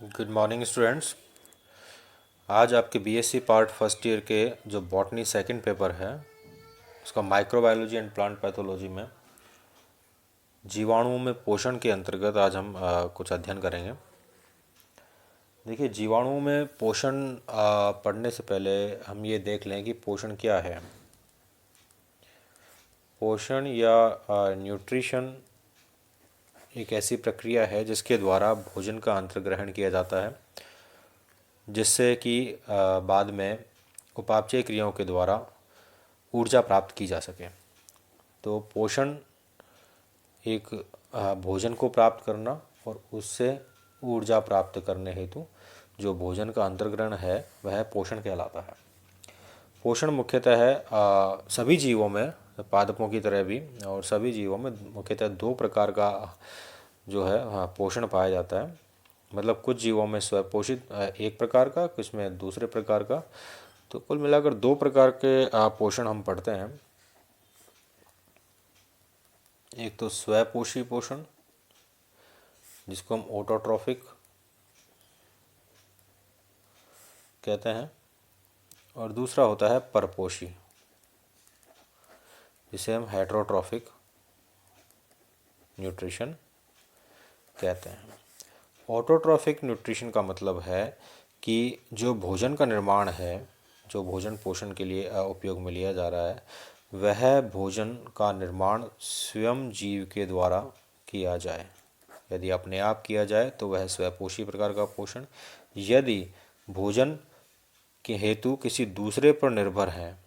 Good morning students. आज आपके BSc part first year के जो बॉटनी सेकंड पेपर है उसका माइक्रोबायोलॉजी एंड प्लांट पैथोलॉजी में जीवाणुओं में पोषण के अंतर्गत आज हम कुछ अध्ययन करेंगे। देखिए, जीवाणुओं में पोषण पढ़ने से पहले हम ये देख लें कि पोषण क्या है। पोषण या न्यूट्रिशन एक ऐसी प्रक्रिया है जिसके द्वारा भोजन का अंतर्ग्रहण किया जाता है, जिससे कि बाद में उपापचय क्रियाओं के द्वारा ऊर्जा प्राप्त की जा सके। तो पोषण एक भोजन को प्राप्त करना और उससे ऊर्जा प्राप्त करने हेतु जो भोजन का अंतर्ग्रहण है वह पोषण कहलाता है। पोषण मुख्यतः है सभी जीवों में, पादपों की तरह भी, और सभी जीवों में मुख्यतः दो प्रकार का जो है पोषण पाया जाता है। मतलब कुछ जीवों में स्वपोषित एक प्रकार का, कुछ में दूसरे प्रकार का। तो कुल मिलाकर दो प्रकार के पोषण हम पढ़ते हैं। एक तो स्वपोषी पोषण जिसको हम ऑटोट्रॉफिक कहते हैं, और दूसरा होता है परपोषी जिसे हम हेटरोट्रॉफिक न्यूट्रिशन कहते हैं। ऑटोट्रॉफिक न्यूट्रिशन का मतलब है कि जो भोजन का निर्माण है, जो भोजन पोषण के लिए उपयोग में लिया जा रहा है, वह भोजन का निर्माण स्वयं जीव के द्वारा किया जाए। यदि अपने आप किया जाए तो वह स्वपोषी प्रकार का पोषण। यदि भोजन के हेतु किसी दूसरे पर निर्भर है,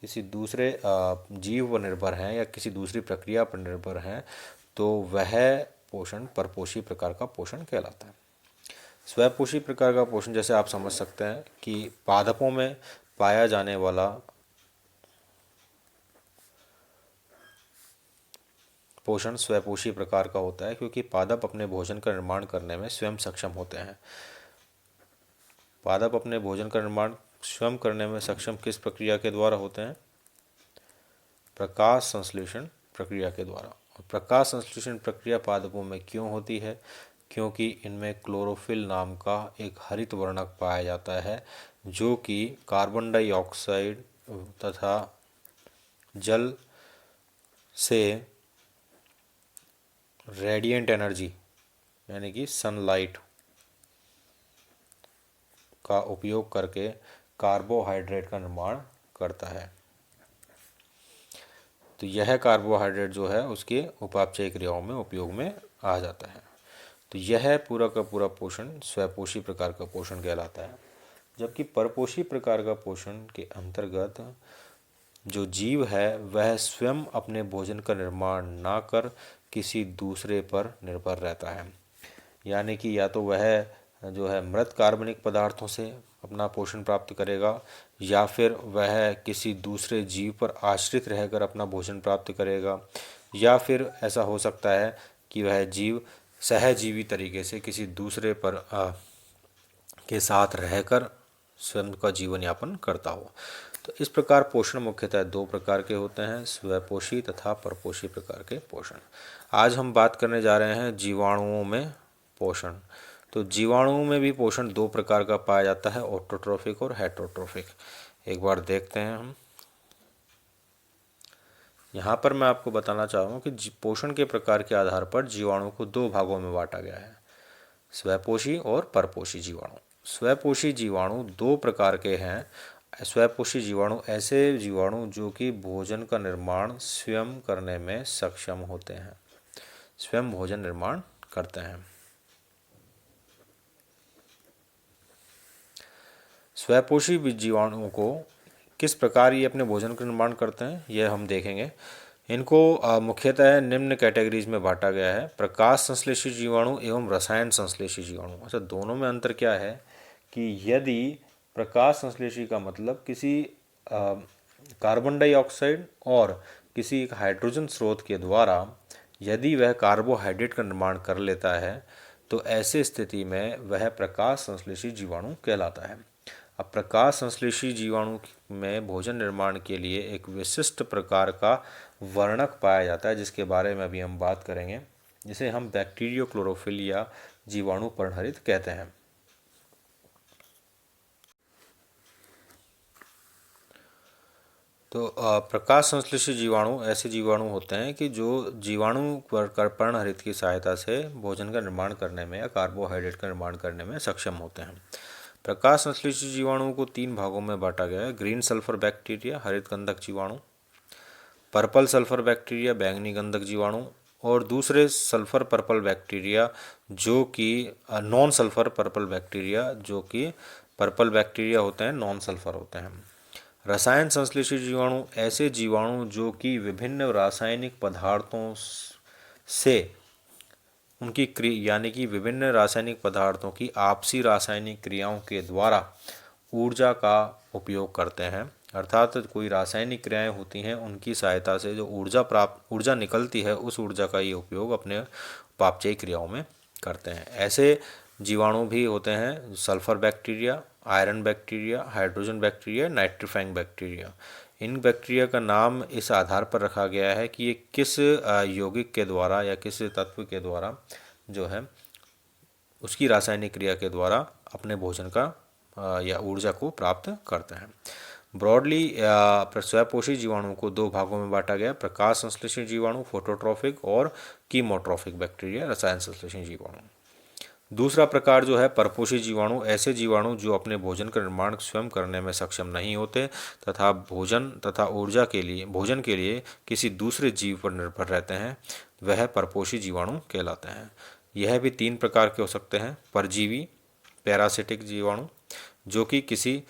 किसी दूसरे जीव पर निर्भर हैं या किसी दूसरी प्रक्रिया पर निर्भर हैं, तो वह पोषण परपोषी प्रकार का पोषण कहलाता है। स्वपोषी प्रकार का पोषण जैसे आप समझ सकते हैं कि पादपों में पाया जाने वाला पोषण स्वपोषी प्रकार का होता है, क्योंकि पादप अपने भोजन का निर्माण करने में स्वयं सक्षम होते हैं। पादप अपने भोजन का निर्माण स्वयं करने में सक्षम किस प्रक्रिया के द्वारा होते हैं? प्रकाश संश्लेषण प्रक्रिया के द्वारा। और प्रकाश संश्लेषण प्रक्रिया पादपों में क्यों होती है? क्योंकि इनमें क्लोरोफिल नाम का एक हरित वर्णक पाया जाता है, जो कि कार्बन डाइऑक्साइड तथा जल से रेडिएंट एनर्जी यानी कि सनलाइट का उपयोग करके कार्बोहाइड्रेट का निर्माण करता है। तो यह कार्बोहाइड्रेट जो है उसके उपापचय क्रियाओं में उपयोग में आ जाता है। तो यह पूरा का पूरा पोषण स्वपोषी प्रकार का पोषण कहलाता है। जबकि परपोषी प्रकार का पोषण के अंतर्गत जो जीव है वह स्वयं अपने भोजन का निर्माण ना कर किसी दूसरे पर निर्भर रहता है। यानी कि या तो वह जो है मृत कार्बनिक पदार्थों से अपना पोषण प्राप्त करेगा, या फिर वह किसी दूसरे जीव पर आश्रित रहकर अपना भोजन प्राप्त करेगा, या फिर ऐसा हो सकता है कि वह जीव सहजीवी तरीके से किसी दूसरे पर के साथ रहकर स्वयं का जीवन यापन करता हो। तो इस प्रकार पोषण मुख्यतः दो प्रकार के होते हैं, स्वपोषी तथा परपोषी प्रकार के पोषण। आज हम बात करने जा रहे हैं जीवाणुओं में पोषण। तो जीवाणुओं में भी पोषण दो प्रकार का पाया जाता है, ऑटोट्रॉफिक और हेटरोट्रॉफिक। एक बार देखते हैं हम। यहाँ पर मैं आपको बताना चाहूँगा कि पोषण के प्रकार के आधार पर जीवाणु को दो भागों में बांटा गया है, स्वपोषी और परपोषी जीवाणु। स्वपोषी जीवाणु दो प्रकार के हैं। स्वपोषी जीवाणु ऐसे जीवाणु जो कि भोजन का निर्माण स्वयं करने में सक्षम होते हैं, स्वयं भोजन निर्माण करते हैं। स्वपोषी जीवाणुओं को किस प्रकार ये अपने भोजन का निर्माण करते हैं यह हम देखेंगे। इनको मुख्यतः निम्न कैटेगरीज में बांटा गया है, प्रकाश संश्लेषी जीवाणु एवं रसायन संश्लेषी जीवाणु। अच्छा, दोनों में अंतर क्या है कि यदि प्रकाश संश्लेषी का मतलब किसी कार्बन डाइऑक्साइड और किसी एक हाइड्रोजन स्रोत के द्वारा यदि वह कार्बोहाइड्रेट का निर्माण कर लेता है, तो ऐसे स्थिति में वह प्रकाश संश्लेषी जीवाणु कहलाता है। अब प्रकाश संश्लेषी जीवाणु में भोजन निर्माण के लिए एक विशिष्ट प्रकार का वर्णक पाया जाता है, जिसके बारे में अभी हम बात करेंगे। जिसे हम बैक्टीरियो क्लोरोफिल या जीवाणु पर्णहरित कहते हैं। तो प्रकाश संश्लेषित जीवाणु ऐसे जीवाणु होते हैं कि जो जीवाणु पर्णहरित की सहायता से भोजन का निर्माण करने में या कार्बोहाइड्रेट का निर्माण करने में सक्षम होते हैं। प्रकाश संश्लेषित जीवाणुओं को 3 भागों में बांटा गया है। ग्रीन सल्फर बैक्टीरिया हरित गंधक जीवाणु, पर्पल सल्फर बैक्टीरिया बैंगनी गंधक जीवाणु, और दूसरे सल्फर पर्पल बैक्टीरिया जो कि नॉन सल्फर पर्पल बैक्टीरिया जो कि पर्पल बैक्टीरिया होते हैं, नॉन सल्फर होते हैं। रसायन संश्लेषित जीवाणु ऐसे जीवाणु जो कि विभिन्न रासायनिक पदार्थों से उनकी यानी कि विभिन्न रासायनिक पदार्थों की आपसी रासायनिक क्रियाओं के द्वारा ऊर्जा का उपयोग करते हैं। अर्थात कोई रासायनिक क्रियाएं होती हैं, उनकी सहायता से जो ऊर्जा निकलती है, उस ऊर्जा का ये उपयोग अपने उपापचयी क्रियाओं में करते हैं। ऐसे जीवाणु भी होते हैं sulphur bacteria, iron bacteria, hydrogen bacteria, nitrifying bacteria. इन बैक्टीरिया का नाम इस आधार पर रखा गया है कि ये किस यौगिक के द्वारा या किस तत्व के द्वारा जो है उसकी रासायनिक क्रिया के द्वारा अपने भोजन का या ऊर्जा को प्राप्त करते हैं। ब्रॉडली स्वयंपोषी जीवाणुओं को 2 भागों में बांटा गया, प्रकाश संश्लेषित जीवाणु फोटोट्रॉफिक और कीमोट्रॉफिक बैक्टीरिया रसायन संश्लेषित जीवाणु। दूसरा प्रकार जो है परपोषी जीवाणु ऐसे जीवाणु जो अपने भोजन का निर्माण स्वयं करने में सक्षम नहीं होते तथा भोजन तथा ऊर्जा के लिए भोजन के लिए किसी दूसरे जीव पर निर्भर रहते हैं, वह परपोषी जीवाणु कहलाते हैं। यह भी 3 प्रकार के हो सकते हैं, परजीवी पैरासिटिक जीवाणु जो कि किसी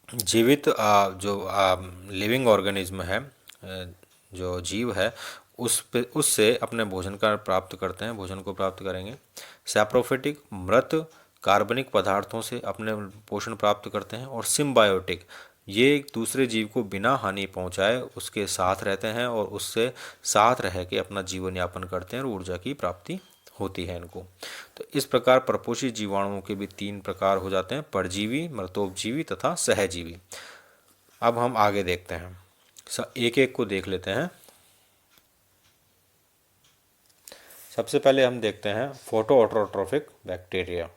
जीवित लिविंग ऑर्गेनिज्म है, जो जीव है उससे अपने भोजन का प्राप्त करते हैं, भोजन को प्राप्त करेंगे। सैप्रोफिटिक मृत कार्बनिक पदार्थों से अपने पोषण प्राप्त करते हैं। और सिम्बायोटिक ये एक दूसरे जीव को बिना हानि पहुंचाए उसके साथ रहते हैं और उससे साथ रह के अपना जीवन यापन करते हैं और ऊर्जा की प्राप्ति होती है इनको। तो इस प्रकार परपोषी जीवाणुओं के भी 3 प्रकार हो जाते हैं, परजीवी, मृतोपजीवी तथा सहजीवी। अब हम आगे देखते हैं, एक एक को देख लेते हैं। सबसे पहले हम देखते हैं फोटोऑटोट्रॉफिक बैक्टीरिया।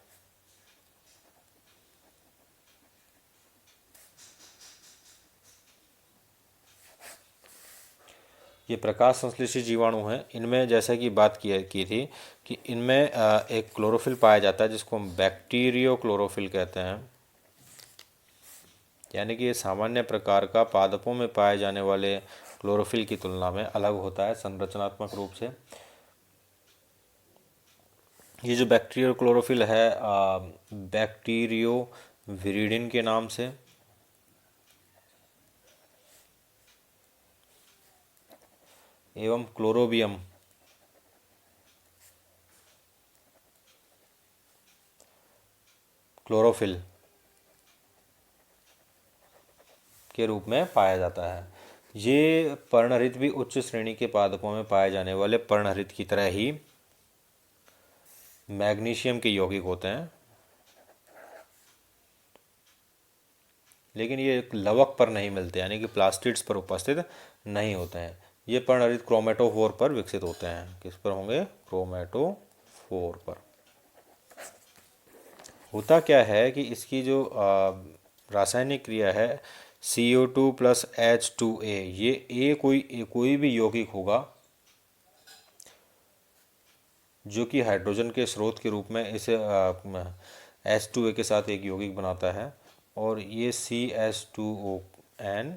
ये प्रकाश संश्लेषित जीवाणु हैं। इनमें जैसा कि बात की थी कि इनमें एक क्लोरोफिल पाया जाता है जिसको हम बैक्टीरियो क्लोरोफिल कहते हैं, यानी कि ये सामान्य प्रकार का पादपों में पाए जाने वाले क्लोरोफिल की तुलना में अलग होता है संरचनात्मक रूप से। ये जो बैक्टीरियो क्लोरोफिल है बैक्टीरियो विरिडिन के नाम से एवं क्लोरोबियम क्लोरोफिल के रूप में पाया जाता है। ये पर्णहरित भी उच्च श्रेणी के पादपों में पाए जाने वाले पर्णहरित की तरह ही मैग्नीशियम के यौगिक होते हैं, लेकिन ये लवक पर नहीं मिलते, यानी कि प्लास्टिड्स पर उपस्थित नहीं होते हैं। ये पर्णहरित क्रोमेटोफोर पर विकसित होते हैं। किस पर होंगे? क्रोमेटोफोर पर। होता क्या है कि इसकी जो रासायनिक क्रिया है CO2 + H2A, ये कोई भी यौगिक होगा जो कि हाइड्रोजन के स्रोत के रूप में इसे H2A के साथ एक यौगिक बनाता है, और ये CH2ON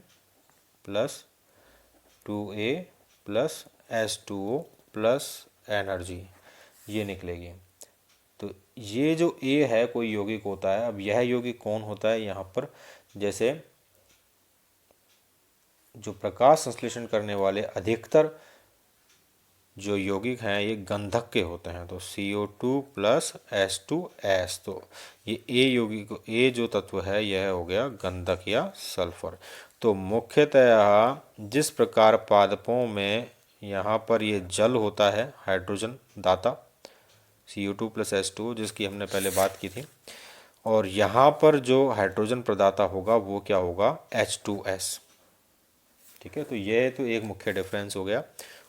+ 2A + H2O + एनर्जी ये निकलेगी। तो ये जो A है कोई यौगिक होता है। अब यह यौगिक कौन होता है? यहाँ पर जैसे जो प्रकाश संश्लेषण करने वाले अधिकतर जो यौगिक हैं ये गंधक के होते हैं, तो CO2 + H2S। तो ये A यौगिक, A जो तत्व है यह हो गया गंधक या सल्फर। तो मुख्यतः जिस प्रकार पादपों में यहाँ पर ये जल होता है हाइड्रोजन दाता CO2 + H2O जिसकी हमने पहले बात की थी, और यहाँ पर जो हाइड्रोजन प्रदाता होगा वो क्या होगा? H2S। ठीक है, तो यह तो एक मुख्य डिफरेंस हो गया।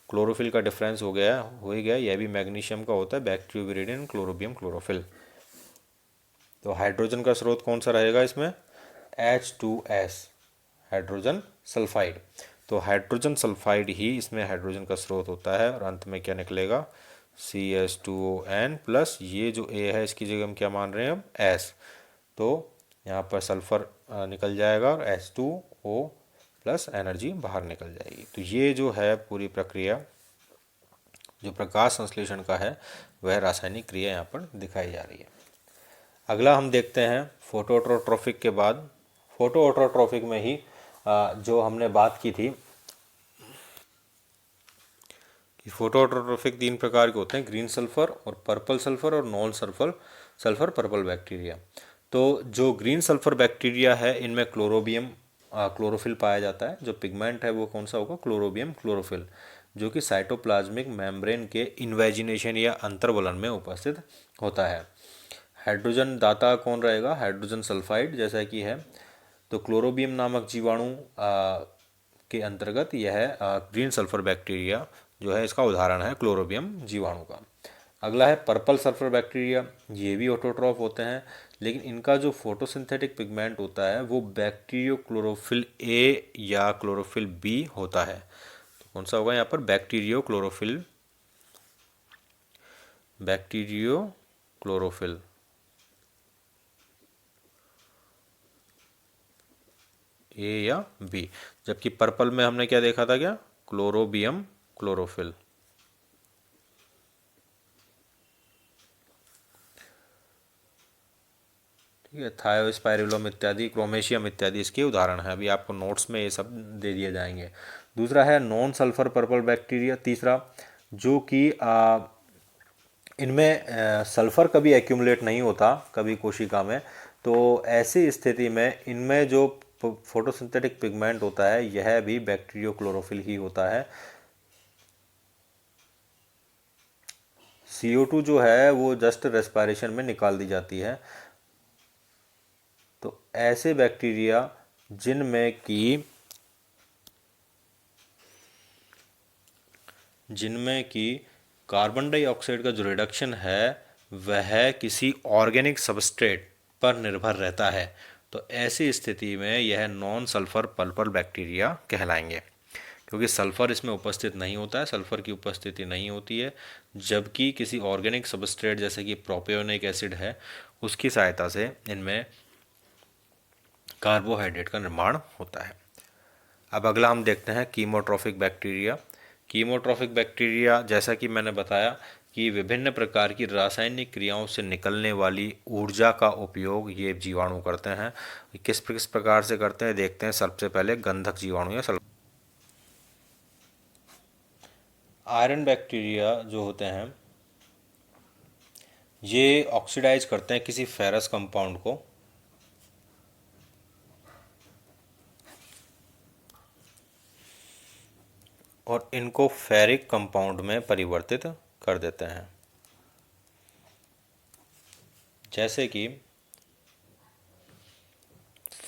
क्लोरोफिल का डिफरेंस हो ही गया, यह भी मैग्नीशियम का होता है, बैक्टीरियोविरिडिन, क्लोरोबियम, क्लोरोफिल। तो हाइड्रोजन का स्रोत कौन सा रहेगा इसमें? H2S, hydrogen sulphide. तो हाइड्रोजन सल्फाइड ही इसमें हाइड्रोजन का स्रोत होता है, और अंत में क्या निकलेगा? CH2ON प्लस ये जो A है इसकी जगह हम क्या मान रहे हैं अब? S। तो यहाँ पर सल्फर निकल जाएगा और H2O प्लस एनर्जी बाहर निकल जाएगी। तो ये जो है पूरी प्रक्रिया जो प्रकाश संश्लेषण का है वह रासायनिक क्रिया यहाँ पर दिखाई जा रही है। अगला हम देखते हैं फोटोऑटोट्रोफिक के बाद। फोटोऑटोट्रोफिक में ही जो हमने बात की थी कि फोटोऑटोट्रोफिक 3 प्रकार के होते हैं, ग्रीन सल्फर और पर्पल सल्फर और नॉन सल्फर पर्पल बैक्टीरिया। तो जो ग्रीन सल्फर बैक्टीरिया है इनमें क्लोरोफिल पाया जाता है। जो पिगमेंट है वो कौन सा होगा? क्लोरोबियम क्लोरोफिल, जो कि साइटोप्लाज्मिक मेम्ब्रेन के इन्वेजिनेशन या अंतर्वलन में उपस्थित होता है। हाइड्रोजन दाता कौन रहेगा? हाइड्रोजन सल्फाइड जैसा कि है। तो क्लोरोबियम नामक जीवाणु के अंतर्गत यह ग्रीन सल्फर बैक्टीरिया जो है इसका उदाहरण है क्लोरोबियम जीवाणु का। अगला है पर्पल सल्फर बैक्टीरिया। ये भी ऑटोट्रॉफ होते हैं, लेकिन इनका जो फोटोसिंथेटिक पिगमेंट होता है वो बैक्टीरियो क्लोरोफिल ए या क्लोरोफिल बी होता है। तो कौन सा होगा यहाँ पर? बैक्टीरियो क्लोरोफिल ए या बी। जबकि पर्पल में हमने क्या देखा था? क्या? Chlorobium chlorophyll. ठीक है, थायोस्पाइरिलम इत्यादि, क्रोमेशियम इत्यादि इसके उदाहरण है। अभी आपको नोट्स में ये सब दे दिए जाएंगे। दूसरा है नॉन सल्फर पर्पल बैक्टीरिया। तीसरा जो कि इनमें सल्फर कभी एक्यूमुलेट नहीं होता कभी कोशिका में, तो ऐसी स्थिति में इनमें जो फोटोसिंथेटिक पिगमेंट होता है यह भी बैक्टीरियो क्लोरोफिल ही होता है। CO2 जो है वो जस्ट रेस्पिरेशन में निकाल दी जाती है। तो ऐसे बैक्टीरिया जिनमें कि कार्बन डाइऑक्साइड का जो रिडक्शन है वह किसी ऑर्गेनिक सबस्ट्रेट पर निर्भर रहता है, तो ऐसी स्थिति में यह नॉन सल्फर पर्पल बैक्टीरिया कहलाएंगे, क्योंकि सल्फर इसमें उपस्थित नहीं होता है, सल्फर की उपस्थिति नहीं होती है। जबकि किसी ऑर्गेनिक सबस्ट्रेट जैसे कि प्रोपियोनिक एसिड है उसकी सहायता से इनमें कार्बोहाइड्रेट का निर्माण होता है। अब अगला हम देखते हैं कीमोट्रॉफिक बैक्टीरिया। कीमोट्रॉफिक बैक्टीरिया जैसा कि मैंने बताया कि विभिन्न प्रकार की रासायनिक क्रियाओं से निकलने वाली ऊर्जा का उपयोग ये जीवाणु करते हैं। किस प्रकार से करते हैं देखते हैं। सबसे पहले गंधक जीवाणु या आयरन बैक्टीरिया जो होते हैं ये ऑक्सीडाइज करते हैं किसी फेरस कंपाउंड को, और इनको फेरिक कंपाउंड में परिवर्तित कर देते हैं। जैसे कि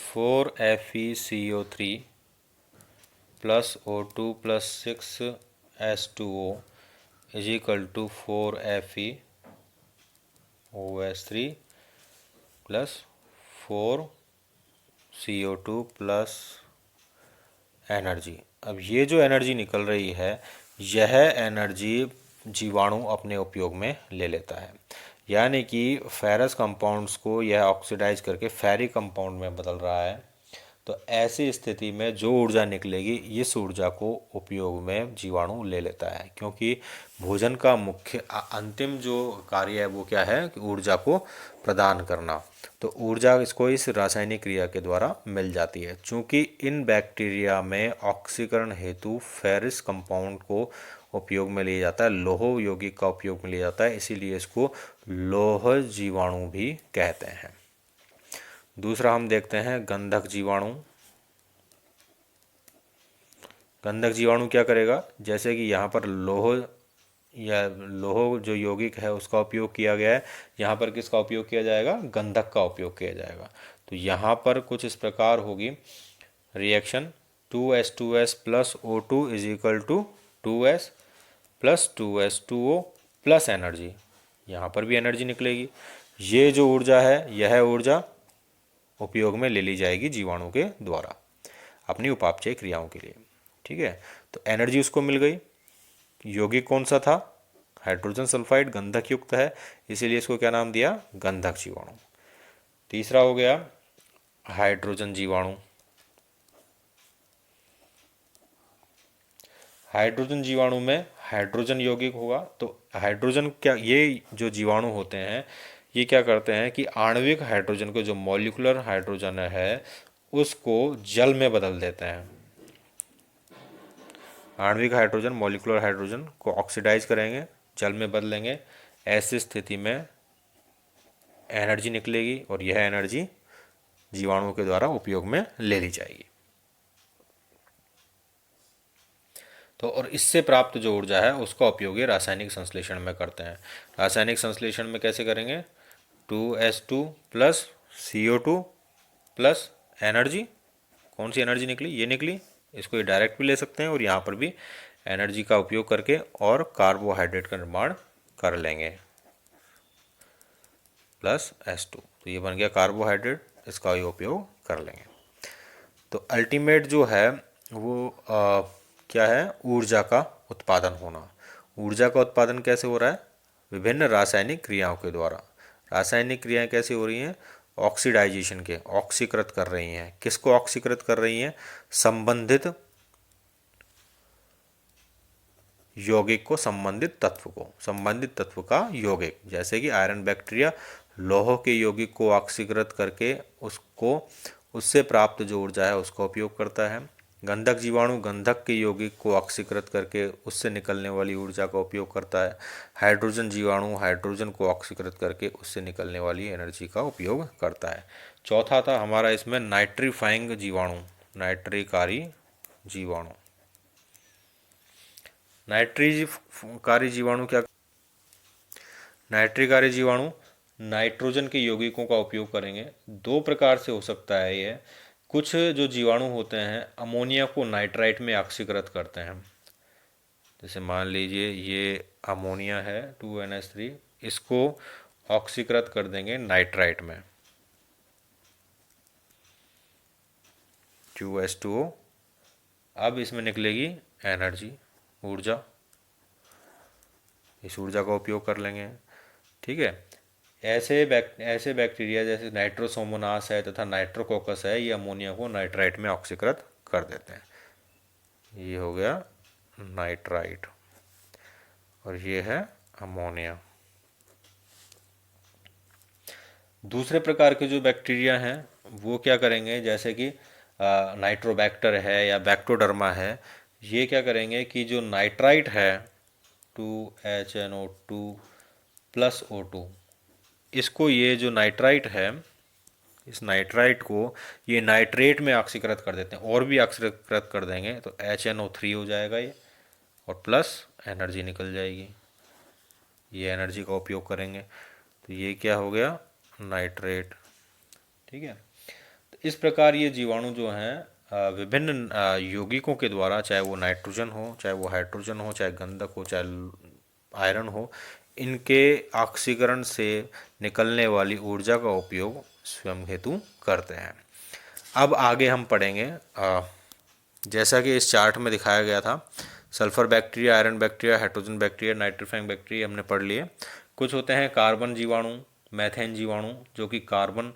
4FeCO3 plus O2 plus 6H2O is equal to 4FeOS3 plus 4CO2 plus energy. अब ये जो एनर्जी निकल रही है यह एनर्जी जीवाणु अपने उपयोग में ले लेता है, यानी कि फेरस कंपाउंड्स को यह ऑक्सीडाइज करके फेरिक कंपाउंड में बदल रहा है। तो ऐसी स्थिति में जो ऊर्जा निकलेगी इस ऊर्जा को उपयोग में जीवाणु ले लेता है, क्योंकि भोजन का मुख्य अंतिम जो कार्य है वो क्या है कि ऊर्जा को प्रदान करना। तो ऊर्जा इसको इस रासायनिक क्रिया के द्वारा मिल जाती है। चूँकि इन बैक्टीरिया में ऑक्सीकरण हेतु फेरिस कंपाउंड को उपयोग में लिया जाता है, लौह यौगिक का उपयोग में लिया जाता है, इसीलिए इसको लौह जीवाणु भी कहते हैं। दूसरा हम देखते हैं गंधक जीवाणु। गंधक जीवाणु क्या करेगा? जैसे कि यहाँ पर लौह जो यौगिक है उसका उपयोग किया गया है, यहाँ पर किसका उपयोग किया जाएगा? गंधक का उपयोग किया जाएगा। तो यहाँ पर कुछ इस प्रकार होगी reaction 2H2S plus O2 is equal to 2S plus 2s2o plus energy, यहाँ पर भी एनर्जी निकलेगी। ये जो ऊर्जा है यह ऊर्जा उपयोग में ले ली जाएगी जीवाणु के द्वारा अपनी उपापचय क्रियाओं के लिए। ठीक है, तो एनर्जी उसको मिल गई। यौगिक कौन सा था? हाइड्रोजन सल्फाइड, गंधक युक्त है, इसीलिए इसको क्या नाम दिया? गंधक जीवाणु। तीसरा हो गया हाइड्रोजन जीवाणु। हाइड्रोजन जीवाणु में हाइड्रोजन यौगिक होगा। तो हाइड्रोजन क्या, ये जो जीवाणु होते हैं ये क्या करते हैं कि आणविक हाइड्रोजन को, जो मॉलिक्यूलर हाइड्रोजन है उसको जल में बदल देते हैं। आणविक हाइड्रोजन, मॉलिक्यूलर हाइड्रोजन को ऑक्सीडाइज करेंगे, जल में बदलेंगे। ऐसी स्थिति में एनर्जी निकलेगी और यह एनर्जी जीवाणुओं के द्वारा उपयोग में ले ली जाएगी। तो और इससे प्राप्त जो ऊर्जा है उसका उपयोग ये रासायनिक संश्लेषण में करते हैं। रासायनिक संश्लेषण में कैसे करेंगे? 2s2 plus CO2 plus energy, कौन सी एनर्जी निकली? ये निकली। इसको ये डायरेक्ट भी ले सकते हैं और यहाँ पर भी एनर्जी का उपयोग करके और कार्बोहाइड्रेट का निर्माण कर लेंगे प्लस S2। तो ये बन गया कार्बोहाइड्रेट, इसका ये उपयोग कर लेंगे। तो अल्टीमेट जो है वो क्या है? ऊर्जा का उत्पादन होना। ऊर्जा का उत्पादन कैसे हो रहा है? विभिन्न रासायनिक क्रियाओं के द्वारा। रासायनिक क्रियाएं कैसे हो रही हैं? ऑक्सीडाइजेशन के, ऑक्सीकृत कर रही हैं। किसको ऑक्सीकृत कर रही हैं? संबंधित यौगिक को, संबंधित तत्व को, संबंधित तत्व का यौगिक। जैसे कि आयरन बैक्टीरिया लौह के यौगिक को ऑक्सीकृत करके उसको, उससे प्राप्त जो ऊर्जा है उसका उपयोग करता है। गंधक जीवाणु गंधक के यौगिक को ऑक्सीकृत करके उससे निकलने वाली ऊर्जा का उपयोग करता है। हाइड्रोजन जीवाणु हाइड्रोजन को ऑक्सीकृत करके उससे निकलने वाली एनर्जी का उपयोग करता है। चौथा था हमारा इसमें नाइट्रीफाइंग जीवाणु, नाइट्रीकारी जीवाणु। नाइट्रीकारी जीवाणु क्या? नाइट्रीकारी जीवाणु नाइट्रोजन के यौगिकों का उपयोग करेंगे। दो प्रकार से हो सकता है ये। कुछ जो जीवाणु होते हैं अमोनिया को नाइट्राइट में ऑक्सीकृत करते हैं। जैसे मान लीजिए ये अमोनिया है 2NH3, इसको ऑक्सीकृत कर देंगे नाइट्राइट में 2H2O। अब इसमें निकलेगी एनर्जी, ऊर्जा। इस ऊर्जा का उपयोग कर लेंगे। ठीक है, ऐसे बैक्टीरिया जैसे नाइट्रोसोमोनास है तथा नाइट्रोकोकस है, ये अमोनिया को नाइट्राइट में ऑक्सीकृत कर देते हैं। ये हो गया नाइट्राइट और ये है अमोनिया। दूसरे प्रकार के जो बैक्टीरिया हैं वो क्या करेंगे? जैसे कि नाइट्रोबैक्टर है या बैक्टोडर्मा है, ये क्या करेंगे कि जो नाइट्राइट है 2HNO2 प्लस O2, इसको, ये जो नाइट्राइट है इस नाइट्राइट को ये नाइट्रेट में ऑक्सीकृत कर देते हैं और भी ऑक्सीकृत कर देंगे तो HNO3 हो जाएगा ये, और प्लस एनर्जी निकल जाएगी। ये एनर्जी का उपयोग करेंगे तो ये क्या हो गया? नाइट्रेट। ठीक है, तो इस प्रकार ये जीवाणु जो हैं विभिन्न यौगिकों के द्वारा, चाहे वो नाइट्रोजन हो, चाहे वो हाइड्रोजन हो, चाहे गंधक हो, चाहे आयरन हो, इनके ऑक्सीकरण से निकलने वाली ऊर्जा का उपयोग स्वयं हेतु करते हैं। अब आगे हम पढ़ेंगे जैसा कि इस चार्ट में दिखाया गया था, sulphur bacteria, iron bacteria, hydrogen bacteria, nitrifying bacteria हमने पढ़ लिए। कुछ होते हैं कार्बन जीवाणु, मैथेन जीवाणु, जो कि कार्बन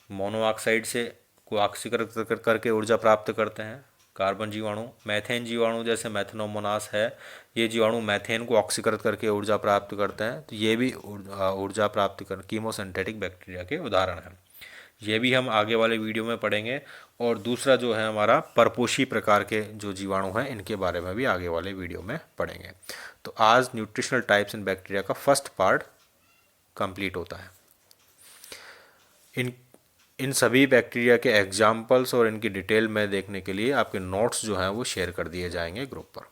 मोनोऑक्साइड से को ऑक्सीकृत करके ऊर्जा प्राप्त करते हैं, कार्बन जीवाणु। मैथेन जीवाणु जैसे मैथनोमोनास है, ये जीवाणु मैथेन को ऑक्सीकृत करके ऊर्जा प्राप्त करते हैं। तो ये भी ऊर्जा प्राप्त कर कीमोसिंथेटिक बैक्टीरिया के उदाहरण हैं। ये भी हम आगे वाले वीडियो में पढ़ेंगे। और दूसरा जो है हमारा परपोषी प्रकार के जो जीवाणु हैं, इनके बारे में भी आगे वाले वीडियो में पढ़ेंगे। तो आज न्यूट्रिशनल टाइप्स इन बैक्टीरिया का फर्स्ट पार्ट कंप्लीट होता है। इन सभी बैक्टीरिया के एग्जाम्पल्स और इनकी डिटेल में देखने के लिए आपके नोट्स जो हैं वो शेयर कर दिए जाएंगे ग्रुप पर।